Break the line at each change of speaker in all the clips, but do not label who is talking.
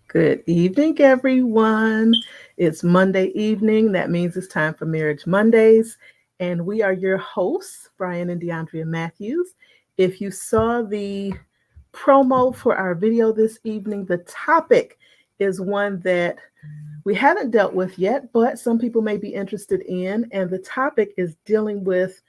Good evening, everyone. It's Monday evening. That means it's time for Marriage Mondays. And we are your hosts, Brian and DeAndrea Matthews. If you saw the promo for our video this evening, the topic is one that we haven't dealt with yet, but some people may be interested in. And the topic is dealing with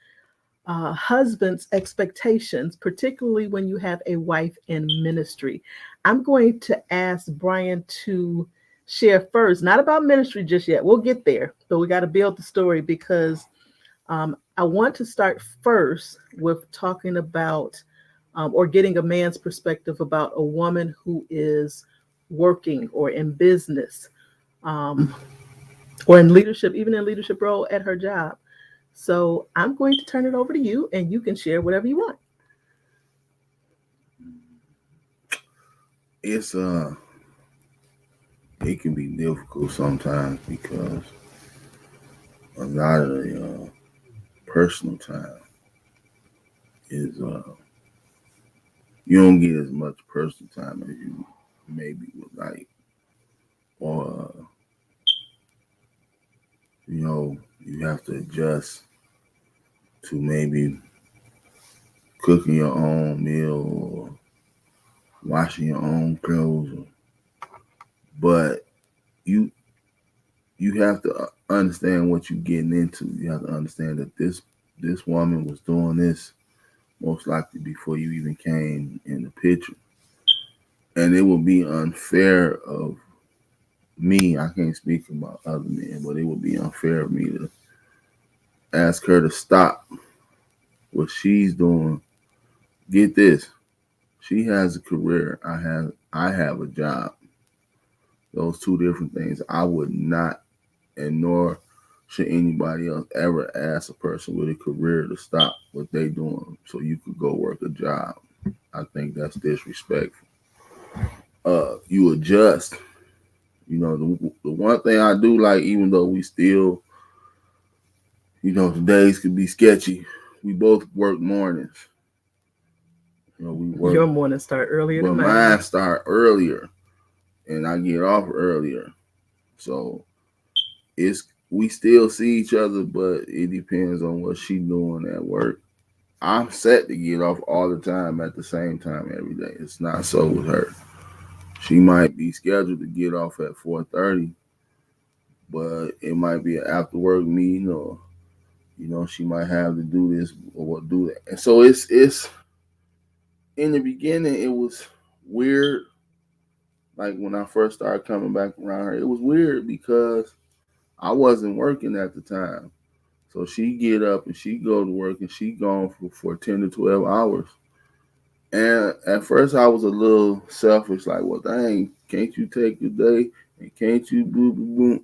husband's expectations, particularly when you have a wife in ministry. I'm going to ask Brian to share first, not about ministry just yet. We'll get there, but we got to build the story because I want to start first with talking about or getting a man's perspective about a woman who is working or in business um, or in leadership, even in leadership role at her job. So I'm going to turn it over to you and you can share whatever you want.
It's it can be difficult sometimes because a lot of the personal time is you don't get as much personal time as you maybe would like, or you have to adjust to maybe cooking your own meal or washing your own clothes, but you you have to understand what you're getting into. You have to understand that this woman was doing this most likely before you even came in the picture, and it would be unfair of me. I can't speak about other men, but it would be unfair of me to ask her to stop what she's doing. Get this: she has a career. I have a job. Those two different things. I would not, and nor should anybody else ever ask a person with a career to stop what they doing so you could go work a job. I think that's disrespectful. You adjust. The one thing I do like, even though we still, the days could be sketchy, we both work mornings. We work,
Your morning start earlier
but
than mine.
mine start earlier and I get off earlier. So it's we still see each other, but it depends on what she doing at work. I'm set to get off all the time at the same time every day. It's not so with her. She might be scheduled to get off at 4:30, but it might be an after work meeting, or she might have to do this or do that. And so it's in the beginning it was weird. Like when I first started coming back around her, it was weird because I wasn't working at the time. So she get up and she go to work and she gone for 10 to 12 hours. And at first I was a little selfish, like, well, dang, can't you take your day and can't you boo boo boo?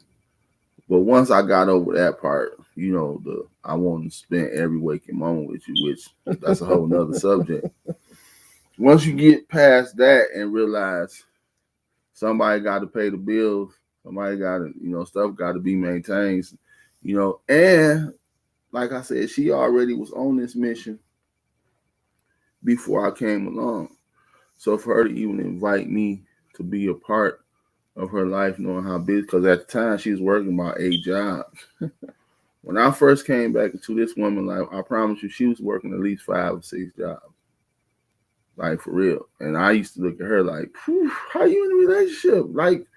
But once I got over that part, the I want to spend every waking moment with you, which that's a whole nother subject. Once you get past that and realize somebody got to pay the bills, somebody got to, stuff got to be maintained, and like I said, she already was on this mission before I came along. So for her to even invite me to be a part of her life, knowing how busy, because at the time she was working about 8 jobs. When I first came back into this woman's life, I promise you, she was working at least 5 or 6 jobs, like for real. And I used to look at her like, how you in a relationship? Like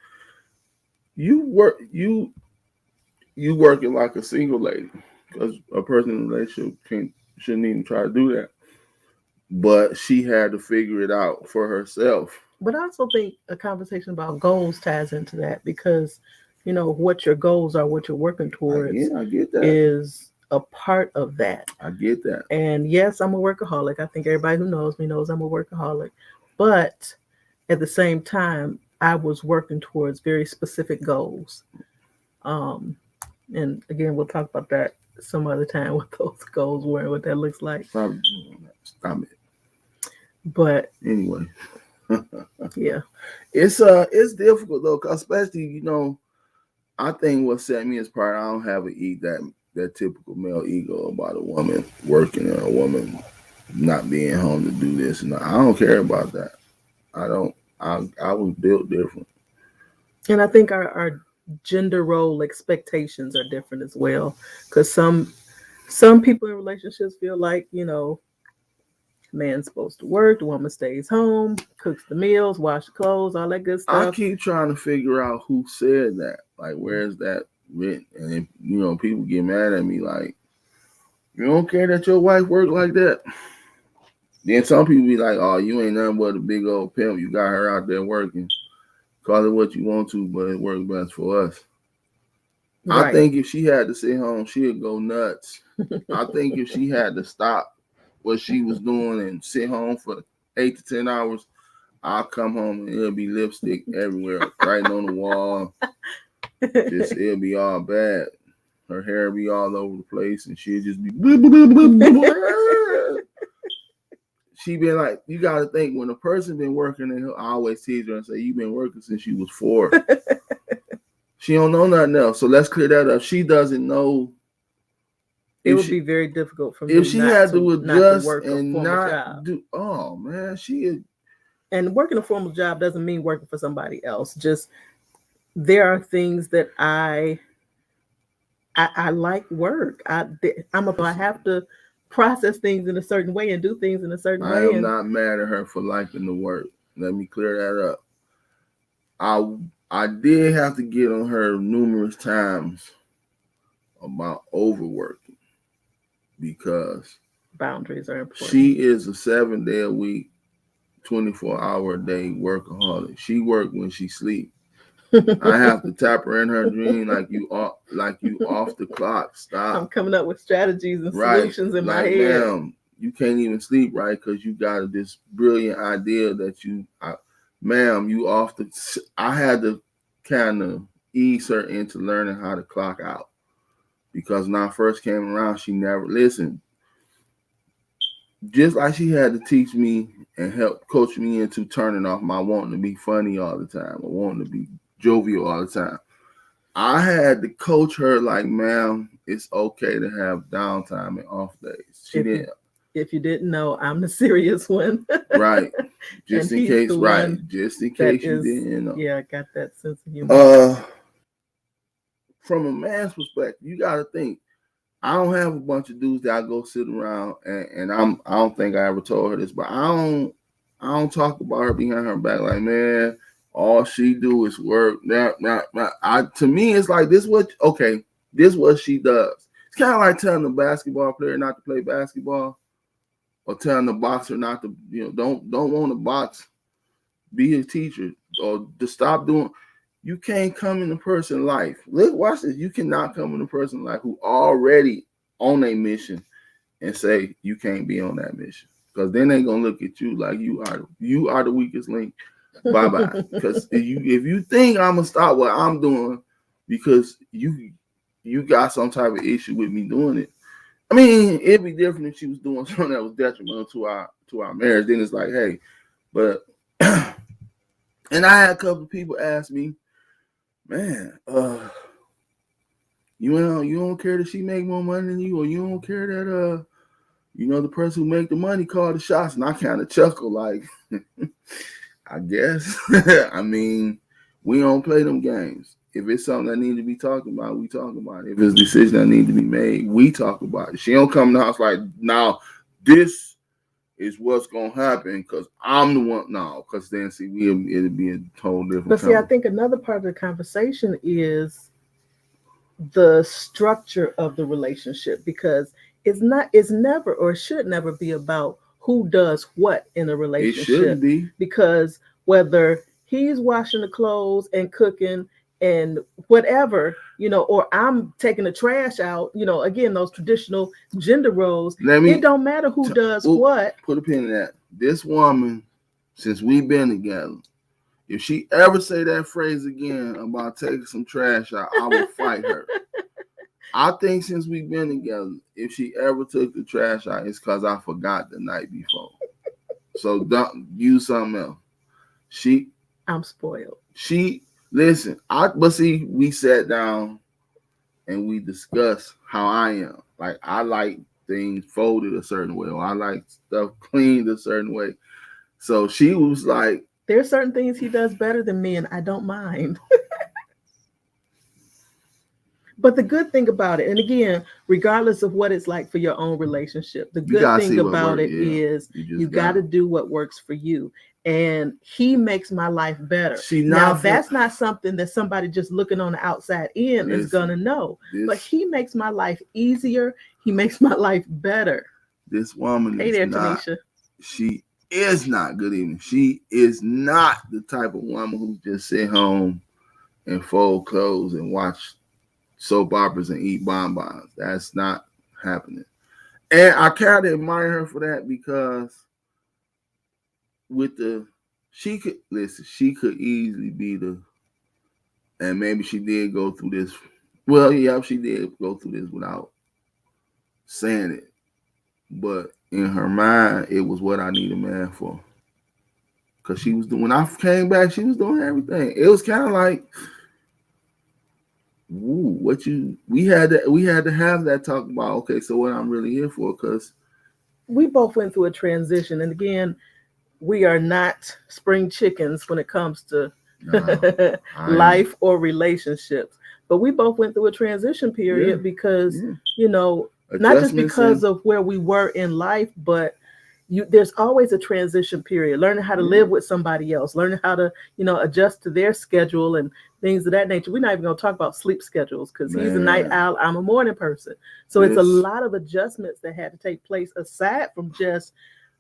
you working like a single lady, because a person in a relationship shouldn't even try to do that. But she had to figure it out for herself.
But I also think a conversation about goals ties into that because, what your goals are, what you're working towards
I get that.
is a part of that.
I get that.
And yes, I'm a workaholic. I think everybody who knows me knows I'm a workaholic. But at the same time, I was working towards very specific goals. Um, and again, we'll talk about that some other time, what those goals were and what that looks like.
Stop it.
But
anyway,
yeah,
it's difficult though, especially I think what set me apart, I don't have that typical male ego about a woman working or a woman not being home to do this, and I don't care about that. I don't. I was built different.
And I think our gender role expectations are different as well, because some people in relationships feel like, man's supposed to work, the woman stays home, cooks the meals, wash the clothes, all that good
I
stuff.
keep trying to figure out who said that. Like, where's that written? And if, people get mad at me, like, you don't care that your wife work like that? Then some people be like, oh, you ain't nothing but a big old pimp. You got her out there working. Call it what you want to, but it works best for us. I
Right.
think if she had to sit home, she'd go nuts. I think if she had to stop what she was doing and sit home for 8 to 10 hours, I'll come home and it'll be lipstick everywhere, writing on the wall. Just it'll be all bad. Her hair be all over the place, and she'll just be. She been like, you got to think when a person been working, and I always tease her and say, you been working since you was 4. She don't know nothing else. So let's clear that up. She doesn't know
It would be very difficult for
if
me
she had to
not to
adjust
work a
and
formal
not
job.
do. Oh man, she is.
And working a formal job doesn't mean working for somebody else. Just there are things that I like work. I have to process things in a certain way and do things in a certain
I
way.
am
And
not mad at her for liking the work. Let me clear that up. I I did have to get on her numerous times about overworking because
boundaries are important.
she is a 7 day a week, 24 hour a day workaholic. She work when she sleep. I have to tap her in her dream like you off the clock.
I'm
Stop.
coming up with strategies and
Right.
solutions in my
Like,
head.
ma'am, you can't even sleep right because you got this brilliant idea that ma'am, you off the. I had to kind of ease her into learning how to clock out because when I first came around, she never listened. Just like she had to teach me and help coach me into turning off my wanting to be funny all the time or wanting to be jovial all the time. I had to coach her like, ma'am, it's okay to have downtime and off days. She
If you
didn't.
if you didn't know, I'm the serious one.
Right.
And
Just in
he's
case,
the
right.
one
Just in
that
case you
is,
didn't know.
yeah, got that sense of humor.
Uh from a man's perspective, you gotta think. I don't have a bunch of dudes that I go sit around and I don't think I ever told her this, but I don't talk about her behind her back like, man, all she do is work. To me it's like this what she does. It's kind of like telling the basketball player not to play basketball or telling the boxer not to, don't want to box, be a teacher, or to stop doing. You can't come in a person's life. Look, watch this. You cannot come in a person's life who already on a mission and say you can't be on that mission. Because then they gonna look at you like you are the weakest link. Bye bye. Because if you think I'm gonna stop what I'm doing because you got some type of issue with me doing it. I mean, it'd be different if she was doing something that was detrimental to our marriage. Then it's like, hey, but and I had a couple of people ask me, man, you don't care that she make more money than you, or you don't care that the person who make the money call the shots. And I kind of chuckle like, I guess. I mean, we don't play them games. If it's something that need to be talked about, we talk about it. If it's a decision that need to be made, we talk about it. She don't come to the house like, now this is what's gonna happen because I'm the one. No, because then see, it'd be a whole different
But see, I
conversation.
think another part of the conversation is the structure of the relationship, because it's never or should never be about who does what in a
It shouldn't
relationship,
be.
because whether he's washing the clothes and cooking and whatever, or I'm taking the trash out, again, those traditional gender roles,
Let
it
me
don't matter who does what.
put a pin in that. This woman, since we've been together, if she ever say that phrase again about taking some trash out, I will fight her. I think since we've been together, if she ever took the trash out, it's because I forgot the night before. So don't use something else. She
I'm spoiled.
she listen. But see, we sat down and we discussed how I am. Like I like things folded a certain way, or I like stuff cleaned a certain way. So she was like,
There's certain things he does better than me, and I don't mind. But the good thing about it, and again, regardless of what it's like for your own relationship, the
You
good
gotta
thing
see what
about
works.
it
Yeah,
is
you
you
just
got to
got.
do what works for you. And he makes my life better.
She
Now,
not fin-
that's not something that somebody just looking on the outside in is going
Listen,
to know. But
this
he makes my life easier. He makes my life better.
this woman
Hey
is
there,
not.
Tanisha.
She is not. Good evening. She is not the type of woman who just sit home and fold clothes and watch soap operas and eat bonbons. That's not happening. And I kind of admire her for that because with the she could listen. She could easily be the, and maybe she did go through this. Well, yeah, she did go through this without saying it, but in her mind, it was what I need a man for. Cause she was doing. When I came back, she was doing everything. It was kind of like, ooh, what you? We had to have that talk about. Okay, so what I'm really here for? Cause
We both went through a transition. And again, we are not spring chickens when it comes to
nah, I ain't.
life or relationships. But we both went through a transition
Yeah,
period because,
yeah.
you know, not just
Adjustments
because
and
of where we were in life, but there's always a transition period. Learning how to
yeah,
live with somebody else, learning how to, adjust to their schedule and things of that nature. We're not even going to talk about sleep schedules because he's a night
man.
owl, I'm a morning person. So it's a
This
lot of adjustments that had to take place aside from just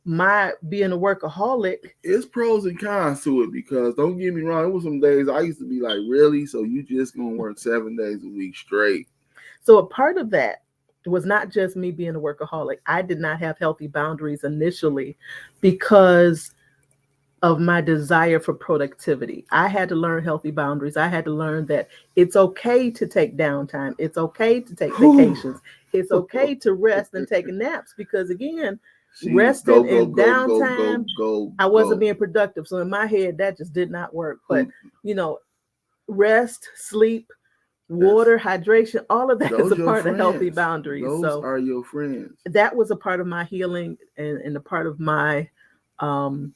my being a workaholic.
it's pros and cons to it because don't get me wrong. It was some days I used to be like, really? So you just gonna work 7 days a week straight?
So a part of that was not just me being a workaholic. I did not have healthy boundaries initially because of my desire for productivity. I had to learn healthy boundaries. I had to learn that it's okay to take downtime. It's okay to take vacations. It's okay to rest and take naps because, again,
She go
resting
go
and
go go go
downtime,
go
I wasn't
go.
being productive. So in my head, that just did not work. But,
Who?
you know, rest, sleep,
That's
water, hydration, all of that is a
those your
part of healthy
friends.
boundaries.
Those
So
are your friends.
that was a part of my healing and a part of my um,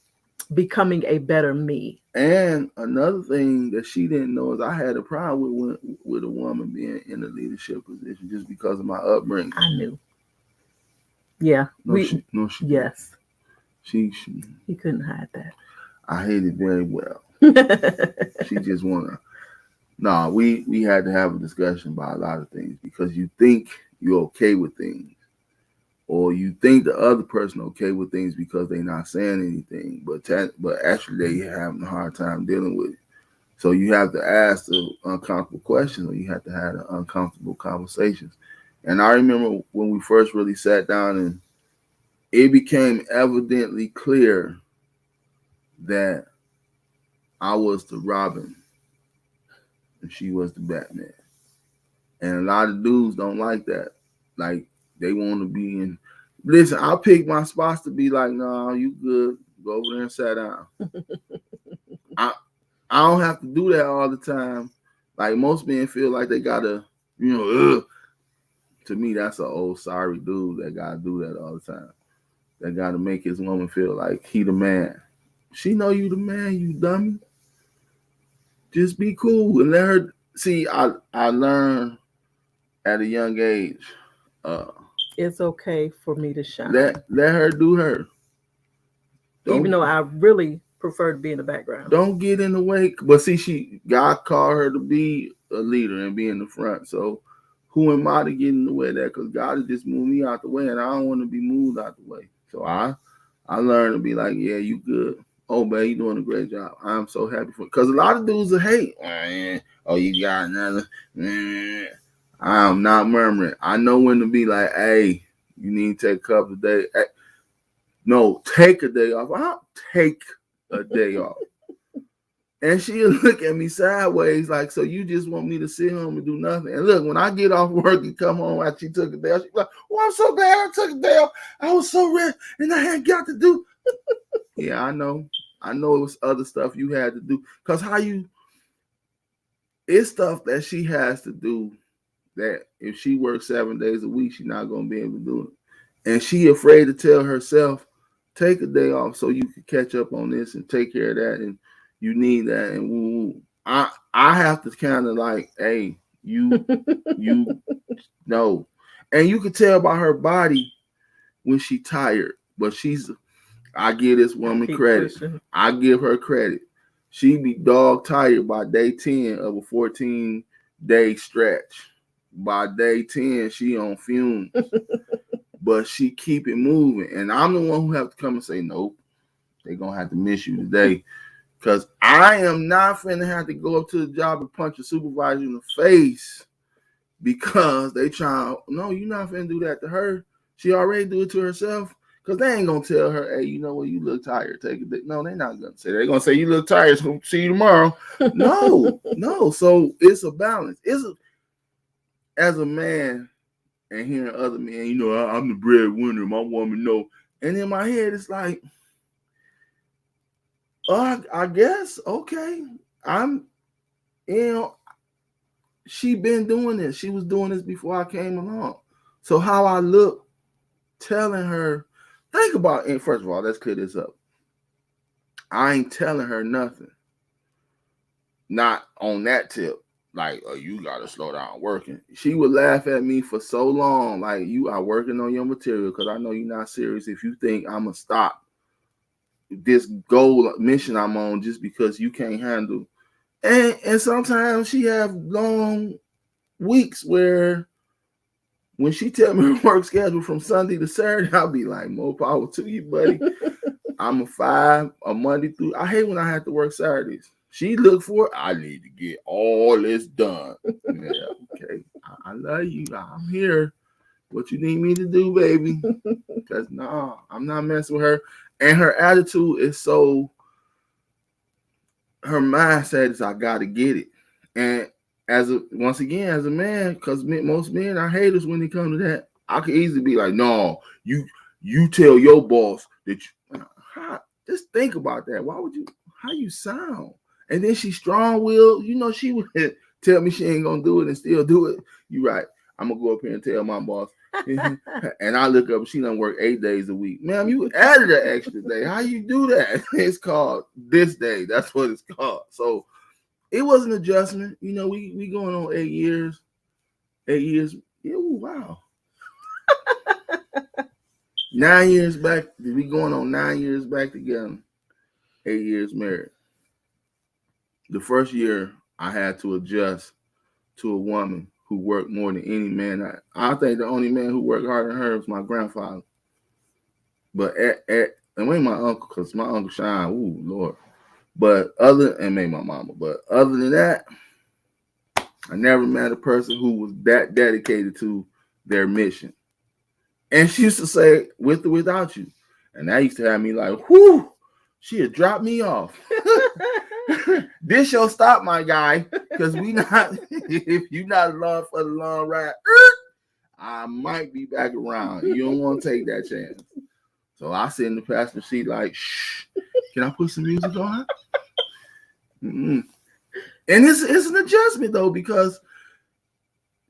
becoming a better me.
And another thing that she didn't know is I had a problem with a woman being in a leadership position just because of my upbringing.
I knew. Yeah,
No, she did.
yes,
She
he couldn't hide
I hate it very well.
that.
She just wanna. Nah, we had to have a discussion about a lot of things because you think you're okay with things, or you think the other person okay with things because they're not saying anything, but actually they having a hard time dealing with it. So you have to ask the uncomfortable questions, or you have to have the uncomfortable conversations. And I remember when we first really sat down, and it became evidently clear that I was the Robin and she was the Batman. And a lot of dudes don't like that. Like they want to be in. Listen, I pick my spots to be like, no, you good. Go over there and sit down. I I don't have to do that all the time. Like most men feel like they gotta, ugh. To me, that's an old sorry dude that gotta do that all the time. That gotta make his woman feel like he the man. She know you the man, you dummy. Just be cool and let her see. I learned at a young age. Uh,
It's okay for me to shine,
let her do her.
even
Don't
though I really prefer to be in the background.
don't get in the way. But see, God called her to be a leader and be in the front. So who am I to get in the way of that? Because God has just moved me out the way, and I don't want to be moved out the way. So I learned to be like, yeah, you good. Oh man, you doing a great job. I'm so happy for because a lot of dudes are hate. Oh, you got another. I'm not murmuring. I know when to be like, hey, you need to take a couple of days. Hey, no, take a day off. I'll take a day off. And she'll look at me sideways like, so you just want me to sit home and do nothing. And look, when I get off work and come home after she took a day off, she's like, oh, I'm so glad I took a day off. I was so ready and I had got to do. Yeah, I know. I know it was other stuff you had to do. Because it's stuff that she has to do that if she works 7 days a week, she's not going to be able to do it. And she afraid to tell herself, take a day off so you can catch up on this and take care of that. And you need that. And woo, I have to kind of like, hey, You you know. And you could tell by her body when she tired. But I give this woman
Keep
credit.
pushing.
I give her credit. She be dog tired by day 10 of a 14-day stretch. By day 10, she on fumes. But she keep it moving. And I'm the one who have to come and say, nope, they're going to have to miss you today. Because I am not finna have to go up to the job and punch a supervisor in the face because they try. No, you're not finna do that to her. She already do it to herself. Because they ain't going to tell her, hey, you know what, you look tired. Take a day. No, they're not going to say that. They're going to say, you look tired, so see you tomorrow. No. So it's a balance. As a man and hearing other men, I'm the breadwinner, my woman, no. And in my head, it's like, I guess, okay. I'm, you know, she been doing this. She was doing this before I came along. So how I look telling her, think about it. First of all, let's clear this up. I ain't telling her nothing. Not on that tip. Like, oh, you gotta slow down working. She would laugh at me for so long, like, you are working on your material because I know you're not serious if you think I'm gonna stop this goal mission I'm on just because you can't handle. And sometimes she have long weeks where when she tell me her work schedule from Sunday to Saturday, I'll be like, more power to you, buddy. I'm a Monday through. I hate when I have to work Saturdays. She look for it. I need to get all this done. Yeah, okay. I love you. I'm here. What you need me to do, baby? Because I'm not messing with her. And her attitude is so. Her mindset is I gotta get it. And once again as a man, because most men are haters when it comes to that. I could easily be like, no, you tell your boss that just think about that. Why would you? How you sound? And then she's strong-willed. She would tell me she ain't gonna do it and still do it. You right. I'm gonna go up here and tell my boss. And I look up and she done work 8 days a week. Ma'am, you added an extra day. How you do that? It's called this day. That's what it's called. So it was an adjustment. We going on 8 years. 8 years. Ooh, wow. 9 years back. We going on 9 years back together. 8 years married. The first year I had to adjust to a woman who worked more than any man. I think the only man who worked harder than her was my grandfather. But and maybe my uncle, because my uncle Shine, ooh, Lord. And maybe my mama. But other than that, I never met a person who was that dedicated to their mission. And she used to say, with or without you. And that used to have me like, whoo, she had dropped me off. This your stop, my guy. Because if you not along for the long ride, I might be back around. You don't want to take that chance. So I sit in the passenger seat like, shh, can I put some music on? Mm-mm. And it's an adjustment though, because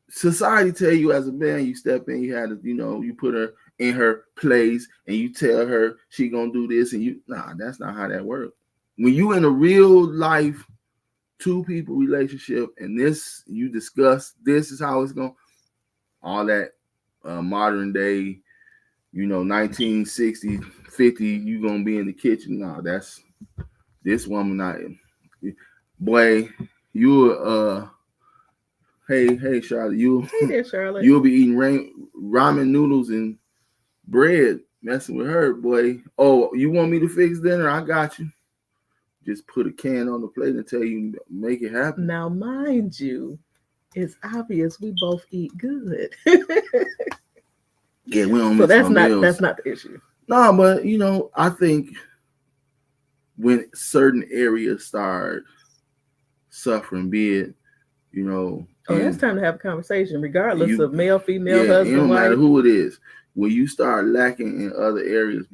society tell you as a man, you step in, you had to, you put her in her place and you tell her she gonna do this and that's not how that works. When you in a real life two people relationship and you discuss this is how it's going, all that modern day, 1960, 50, you gonna be in the kitchen. No, that's this woman not. Boy, you hey Charlotte,
Hey there, Charlotte.
you'll be eating ramen noodles and bread, messing with her, boy. Oh, you want me to fix dinner? I got you. Just put a can on the plate and tell you make it happen.
Now, mind you, it's obvious we both eat good.
Yeah, we don't
So
miss no
that's
meals.
not the issue.
No, but I think when certain areas start suffering, be it,
Oh, that's time to have a conversation, regardless
you,
of male, female,
yeah, it
husband,
don't matter
wife.
who it is. When you start lacking in other areas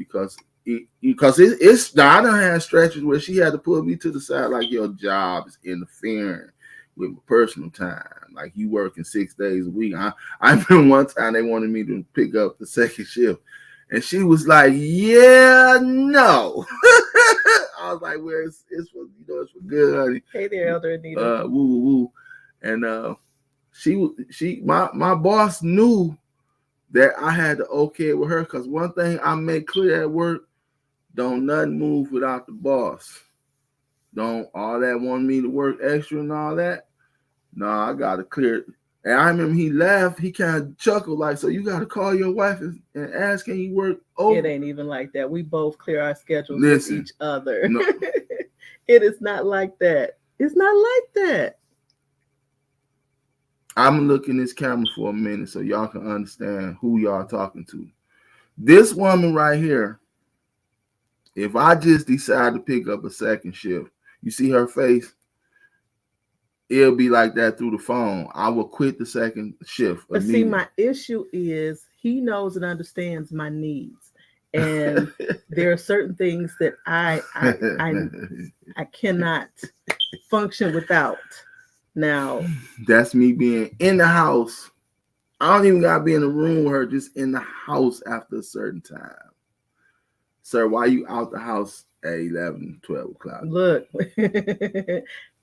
it's now I done had stretches where she had to put me to the side like your job is interfering with my personal time. Like you working 6 days a week. I remember one time they wanted me to pick up the second shift. And she was like, yeah, no. I was like, it's for good, honey.
Hey there, Elder Anita.
Woo, woo, woo. And My boss knew that I had to okay it with her, because one thing I make clear at work: don't nothing move without the boss. Don't all that want me to work extra and all that. No, I gotta clear it. And I remember he laughed. He kind of chuckled like, "So you gotta call your wife and ask, can you work
It
over?"
ain't even like that. We both clear our schedules with
Listen,
each other.
no,
It is not like that. It's not like that.
I'm looking this camera for a minute so y'all can understand who y'all talking to. This woman right here, if I just decide to pick up a second shift, you see her face, it'll be like that through the phone. I will quit the second shift
But see,
immediately.
my issue is he knows and understands my needs. And there are certain things that I cannot function without. Now,
That's me being in the house. I don't even gotta be in the room with her, just in the house after a certain time. Sir, why you out the house at 11, 12 o'clock?
look,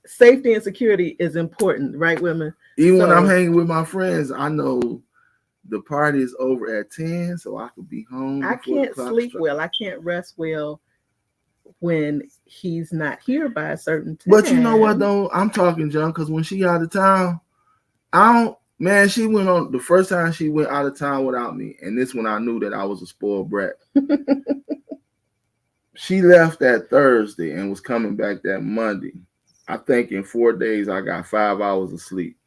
safety and security is important, right, women?
Even when I'm
So
hanging with my friends, I know the party is over at 10, so I could be home
I
before the
can't
clock
sleep
strikes.
well. I can't rest well when he's not here by a certain
But you know what
time.
though? I'm talking John, because when she out of town, I don't, man, she went on the first time she went out of town without me, and this when I knew that I was a spoiled brat. She left that Thursday and was coming back that Monday. I think in 4 days I got 5 hours of sleep.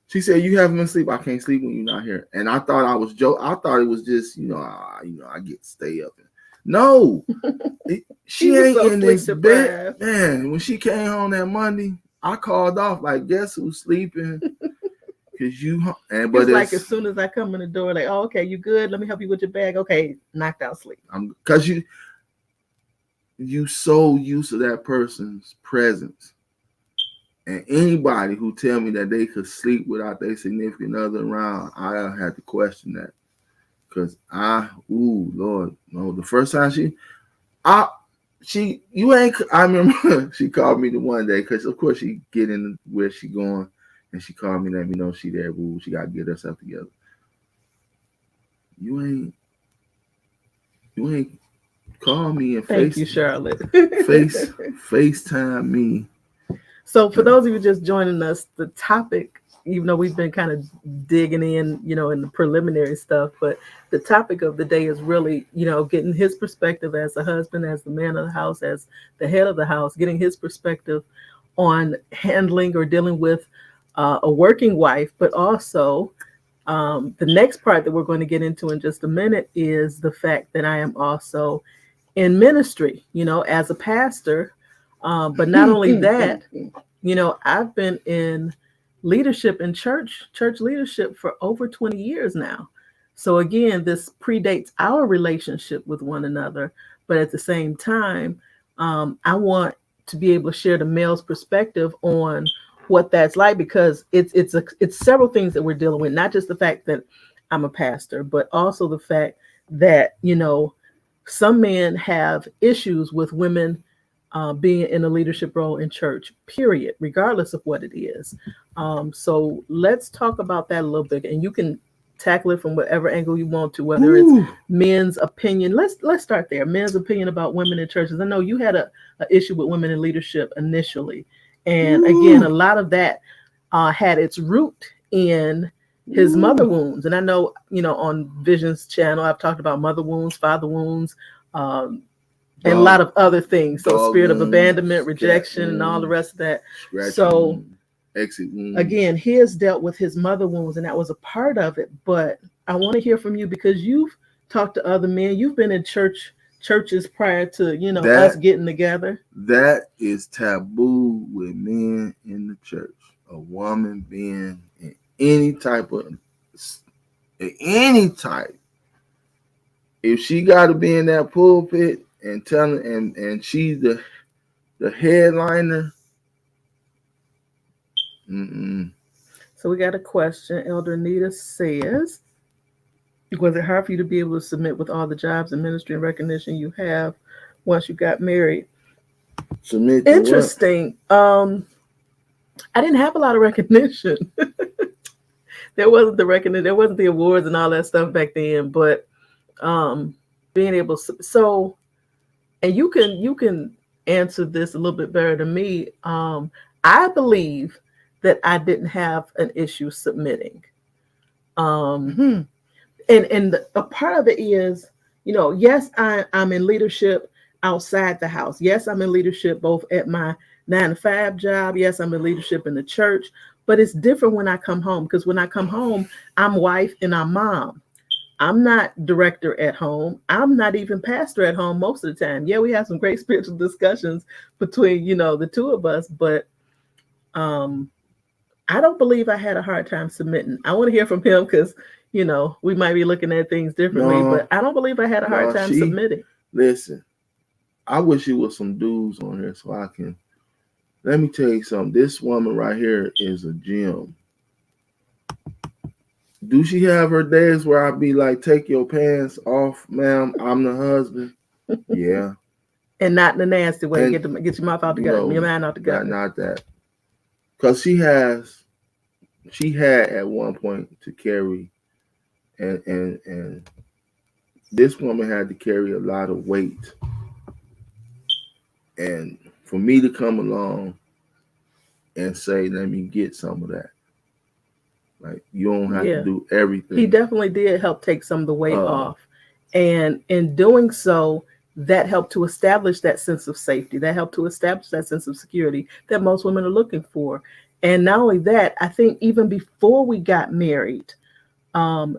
She said, "You haven't been asleep. I can't sleep when you're not here." And I thought I was joke. I thought it was just, I get to stay up. No,
He
she
was
ain't
so
in
sleep
this bed,
deprived.
man. When she came home that Monday, I called off like, "Guess who's sleeping?" Cause and
It's
but
like
it's
as soon as I come in the door, like, oh, okay, you good? Let me help you with your bag. Okay, knocked out sleep.
cause you so used to that person's presence. And anybody who tell me that they could sleep without their significant other around, I had to question that. Cause Lord, no. The first time I, you ain't. I remember she called me the one day, cause of course she get in where she going, and she called me, let me know she there. Boo, she got to get herself together. You ain't, you ain't call me and
Thank you, Charlotte.
face FaceTime me.
So, for those of you just joining us, the topic, even though we've been kind of digging in, in the preliminary stuff, but the topic of the day is really, getting his perspective as a husband, as the man of the house, as the head of the house, getting his perspective on handling or dealing with a working wife, but also the next part that we're going to get into in just a minute is the fact that I am also in ministry, as a pastor. But not only that, I've been in leadership in church leadership for over 20 years now. So again, this predates our relationship with one another. But at the same time, I want to be able to share the male's perspective on what that's like, because it's several things that we're dealing with, not just the fact that I'm a pastor, but also the fact that some men have issues with women being in a leadership role in church, period, regardless of what it is. So let's talk about that a little bit, and you can tackle it from whatever angle you want to, whether it's
Ooh.
men's opinion. Let's start there. Men's opinion about women in churches. I know you had a issue with women in leadership initially, and again, a
Ooh.
lot of that had its root in his mother wounds. And I know, on Vision's channel, I've talked about mother wounds, father wounds, um, and a
Dog,
lot of other things. So
dog
spirit of abandonment,
wounds, cat
rejection, and all the
wounds,
rest of that.
scratching
So
wounds, exit wounds.
again, he has dealt with his mother wounds, and that was a part of it. But I want to hear from you, because you've talked to other men. You've been in churches prior to us
That
getting together.
that is taboo with men in the church. A woman being in any type of any type. If she got to be in that pulpit and telling, and she's the headliner. Mm-mm.
So we got a question. Elder Nita says, was it hard for you to be able to submit with all the jobs and ministry and recognition you have once you got married?
Submit to what?
Interesting. I didn't have a lot of recognition. there wasn't the reckoning, there wasn't the awards and all that stuff back then. But um, being able so, and you can answer this a little bit better than me. I believe that I didn't have an issue submitting. Um,
Hmm.
and a part of it is, yes, I'm in leadership outside the house. Yes, I'm in leadership both at my 9 to 5 job. Yes, I'm in leadership in the church. But it's different when I come home, because when I come home, I'm wife and I'm mom. I'm not director at home. I'm not even pastor at home most of the time. Yeah, we have some great spiritual discussions between, the two of us, but um I don't believe I had a hard time submitting. I want to hear from him because, we might be looking at things differently, but
No,
I don't believe I had a hard
no,
time
she
submitting.
listen. I wish it was some dudes on here so I can. Let me tell you something. This woman right here is a gem. Do she have her days where I be like, take your pants off, ma'am? I'm the husband. Yeah,
And not in a nasty way.
and
Get your mouth out together, your
no,
mind out together.
not that. Cause she had at one point to carry, and this woman had to carry a lot of weight, and for me to come along and say, let me get some of that. Like you don't have to
Yeah.
do
He
everything.
definitely did help take some of the weight
Uh,
off. And in doing so, that helped to establish that sense of safety. That helped to establish that sense of security that most women are looking for. And not only that, I think even before we got married,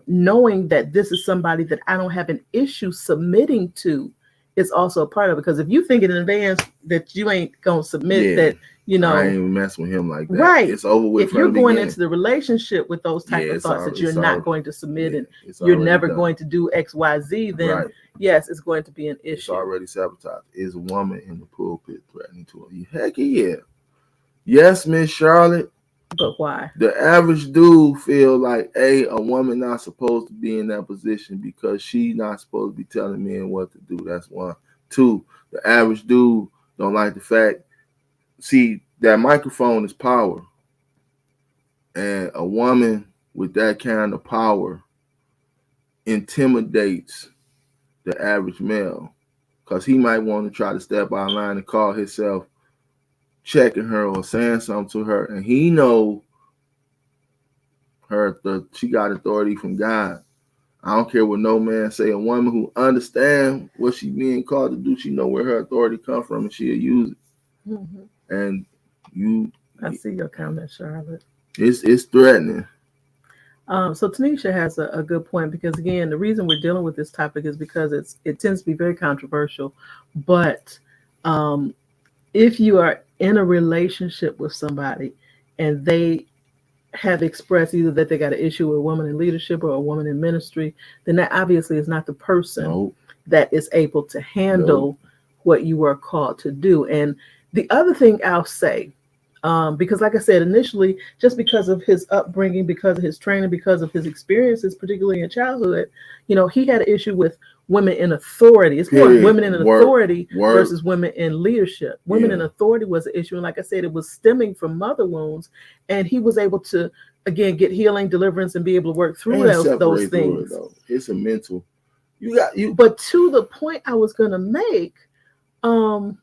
knowing that this is somebody that I don't have an issue submitting to is also a part of it. Because if you think in advance that you ain't gonna submit,
yeah,
that you
I ain't
know,
even messing with him like that.
right?
It's over with
If
from
you're
the
going
beginning.
into the relationship with those type
Yeah,
of thoughts that you're
it's
not
all
going to submit
yeah,
and
it's
you're
already
never
done.
going to do X, Y, Z, then
Right.
yes, it's going to be an
It's
issue.
already sabotaged. Is a woman in the pulpit threatening to you? Heck yeah. Yes, Miss Charlotte.
But why?
The average dude feel like a woman not supposed to be in that position because she not supposed to be telling men what to do. That's one. Two, the average dude don't like the fact. See, that microphone is power, and a woman with that kind of power intimidates the average male because he might want to try to step out of line and call himself checking her or saying something to her, and he know she got authority from God. I don't care what no man say. A woman who understand what she being called to do, she know where her authority come from, and she'll use
Hmm.
it. And you,
I see your comment, Charlotte.
it's threatening.
So Tanisha has a good point, because again, the reason we're dealing with this topic is because it tends to be very controversial. But um, if you are in a relationship with somebody and they have expressed either that they got an issue with a woman in leadership or a woman in ministry, then that obviously is not the person
Nope,
that is able to
nope.
handle what you are called to do. And the other thing I'll say, because like I said initially, just because of his upbringing, because of his training, because of his experiences, particularly in childhood, he had an issue with women in authority. It's more
Period.
women in
Work,
authority
work.
versus women in leadership. Women in
Yeah,
authority was an issue. And like I said, it was stemming from mother wounds. And he was able to, again, get healing, deliverance, and be able to work through
and
those
separate through it
things.
though. It's a mental. You got you.
But to the point I was going to make, um,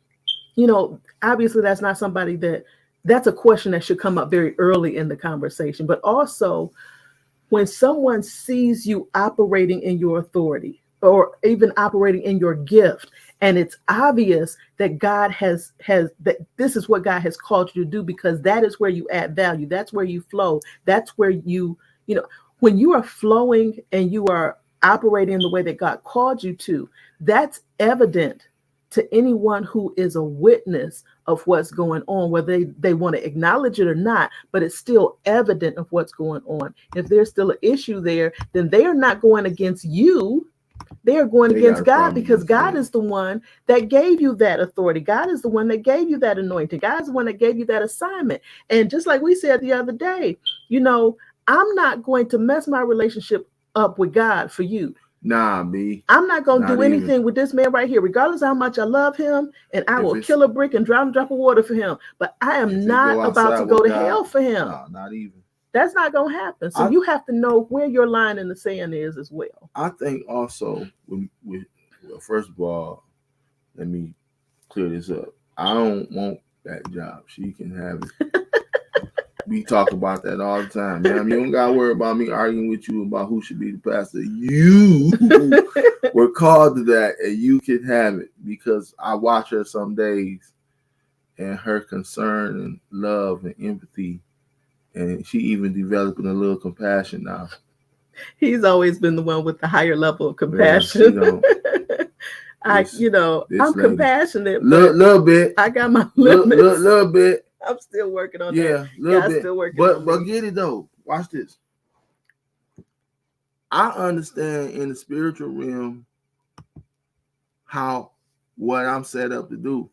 obviously that's not somebody that's a question that should come up very early in the conversation. But also, when someone sees you operating in your authority or even operating in your gift, and it's obvious that God has that this is what God has called you to do, because that is where you add value, that's where you flow, that's where you know when you are flowing and you are operating in the way that God called you to, that's evident to anyone who is a witness of what's going on, whether they want to acknowledge it or not, but it's still evident of what's going on. If there's still an issue there, then they are not going against you. They are going
They got
against
a
God,
problem
because
against
God
them.
is the one that gave you that authority. God is the one that gave you that anointing. God is the one that gave you that assignment. And just like we said the other day, you know, I'm not going to mess my relationship up with God for you.
Nah, B.
I'm not going to
Not
do
even.
anything with this man right here, regardless of how much I love him, and I
If
will
it's
kill a brick and drown a drop of water for him. But I am
if it
not
go
about
outside
to go
with
to
God,
hell for him.
nah, not even.
That's not going to happen. So
I
you have to know where your line in the sand is as well.
I think also well, first of all, let me clear this up. I don't want that job. She can have it. We talk about that all the time, man. You don't gotta worry about me arguing with you about who should be the pastor. You were called to that, and you can have it because I watch her some days, and her concern and love and empathy, and she even developing a little compassion now.
He's always been the one with the higher level of
Man, she
compassion.
don't.
I,
This
you know,
this
I'm
lady,
compassionate, but
little bit,
I got my limits.
little bit,
I'm still working on that.
yeah, little
God's
bit.
still working
But
on me.
get it though. Watch this. I understand in the spiritual realm how what I'm set up to do.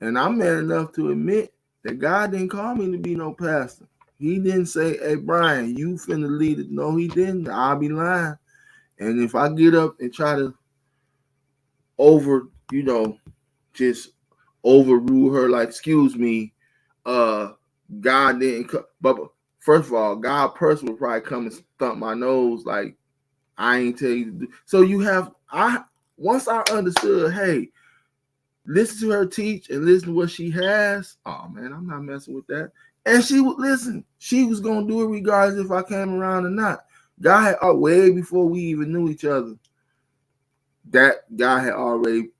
And I'm man enough to admit that God didn't call me to be no pastor. He didn't say, hey, Brian, you finna lead it. No, he didn't. I'll be lying. And if I get up and try to over, just overrule her, like, excuse me, uh, God didn't but first of all, God person will probably come and thump my nose like I ain't tell you to do. So you have once I understood, hey, listen to her teach and listen to what she has. Oh man, I'm not messing with that. And she would listen. She was gonna do it regardless if I came around or not. God had way before we even knew each other. That God had already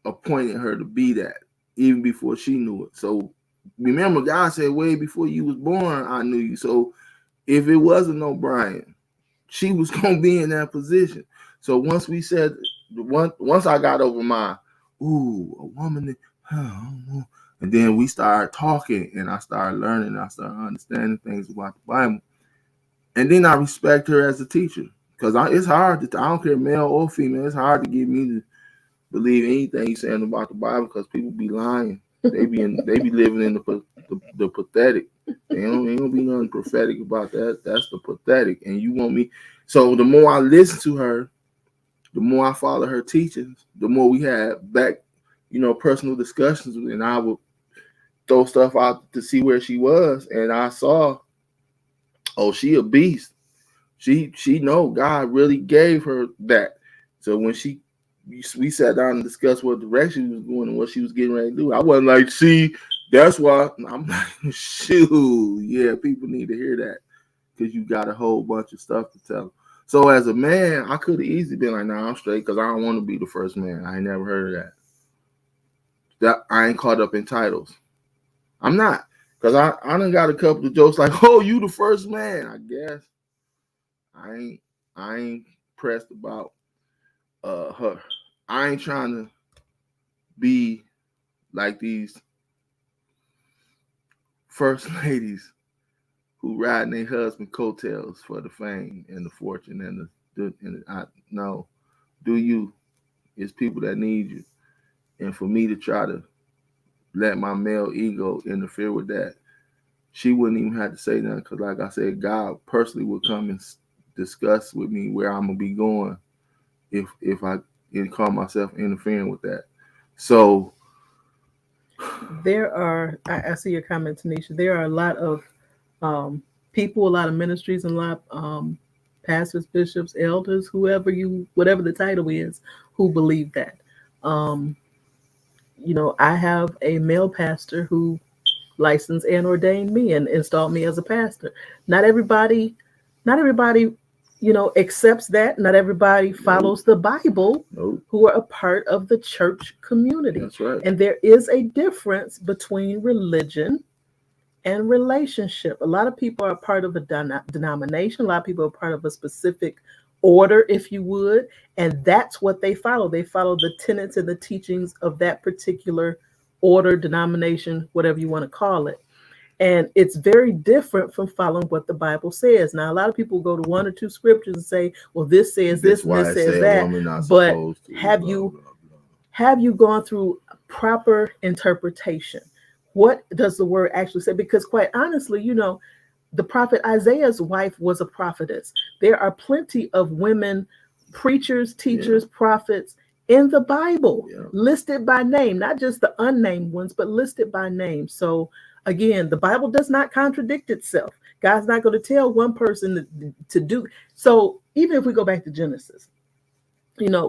appointed her to be that, even before she knew it. So remember, God said way before you was born, I knew you. So if it wasn't no Brian, she was gonna be in that position. So once we said, once I got over my, ooh, a woman, and then we started talking, and I started learning, I started understanding things about the Bible, and then I respect her as a teacher because it's hard to, I don't care male or female, it's hard to get me to believe anything he's saying about the Bible because people be lying. They be living in the pathetic. Ain't gonna be nothing prophetic about that. That's the pathetic. And you want me. So the more I listen to her, the more I follow her teachings, the more we had back, personal discussions, and I would throw stuff out to see where she was, and I saw, oh, she a beast. She know God really gave her that. So when we sat down and discussed what direction she was going and what she was getting ready to do, I wasn't like, see, that's why I'm like, shoot, yeah, people need to hear that because you got a whole bunch of stuff to tell them. So as a man, I could have easily been like, nah, I'm straight because I don't want to be the first man. I ain't never heard of that. That I ain't caught up in titles. I'm not. Because I done got a couple of jokes like, oh, you the first man. I guess. I ain't pressed about her. I ain't trying to be like these first ladies who riding their husband coattails for the fame and the fortune no, do you? It's people that need you, and for me to try to let my male ego interfere with that, she wouldn't even have to say nothing because, like I said, God personally would come and discuss with me where I'm gonna be going if I call myself interfering with that. So
There are, I see your comment, Tanisha. There are a lot of um, people, a lot of ministries, and a lot of pastors, bishops, elders, whatever the title is, who believe that. Um, I have a male pastor who licensed and ordained me and installed me as a pastor. Not everybody, not everybody, accepts that. Not everybody
nope,
follows the Bible
nope,
who are a part of the church community.
that's right.
And there is a difference between religion and relationship. A lot of people are a part of a denomination. A lot of people are part of a specific order, if you would, and that's what they follow. They follow the tenets and the teachings of that particular order, denomination, whatever you want to call it. And it's very different from following what the Bible says. Now, a lot of people go to one or two scriptures and say, well, this says
That's
this and
why
this
I say
says
a
that.
woman not
But
supposed to.
have
Blah,
you
blah, blah.
have you gone through proper interpretation? What does the word actually say? Because quite honestly, the prophet Isaiah's wife was a prophetess. There are plenty of women preachers, teachers, prophets in the Bible listed by name, not just the unnamed ones, but listed by name. So again, the Bible does not contradict itself. God's not going to tell one person to do. So even if we go back to Genesis,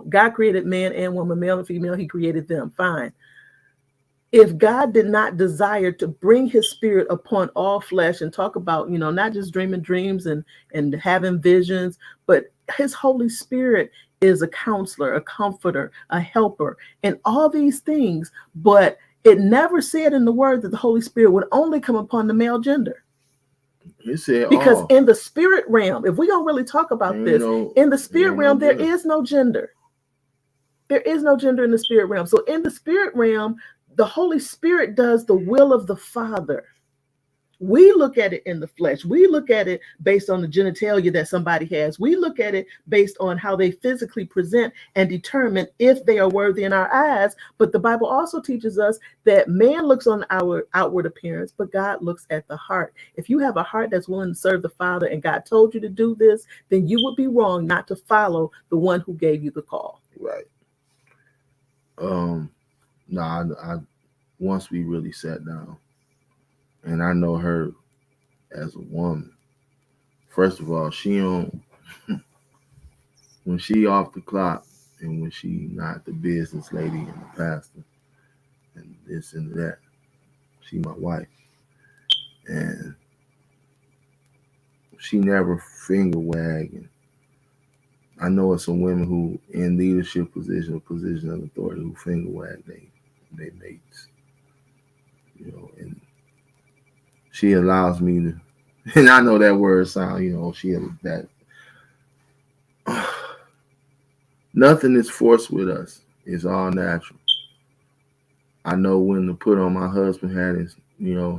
God created man and woman, male and female. He created them. Fine. If God did not desire to bring his spirit upon all flesh and talk about, not just dreaming dreams and having visions, but his Holy Spirit is a counselor, a comforter, a helper, and all these things. But it never said in the word that the Holy Spirit would only come upon the male gender.
It said
Because
all.
in the spirit realm, if we don't really talk about this, in the spirit realm, there is no gender. There is no gender in the spirit realm. So in the spirit realm, the Holy Spirit does the will of the Father. We look at it in the flesh. We look at it based on the genitalia that somebody has. We look at it based on how they physically present and determine if they are worthy in our eyes. But the Bible also teaches us that man looks on our outward appearance, but God looks at the heart. If you have a heart that's willing to serve the Father and God told you to do this, then you would be wrong not to follow the one who gave you the call.
Right. I once we really sat down, and I know her as a woman. First of all, she on when she off the clock and when she not the business lady and the pastor and this and that, she my wife. And she never finger wagging. I know it's some women who in leadership position or position of authority who finger wag they mates. And she allows me to and I know that word sound, she that nothing is forced with us. It's all natural. I know when to put on my husband hat and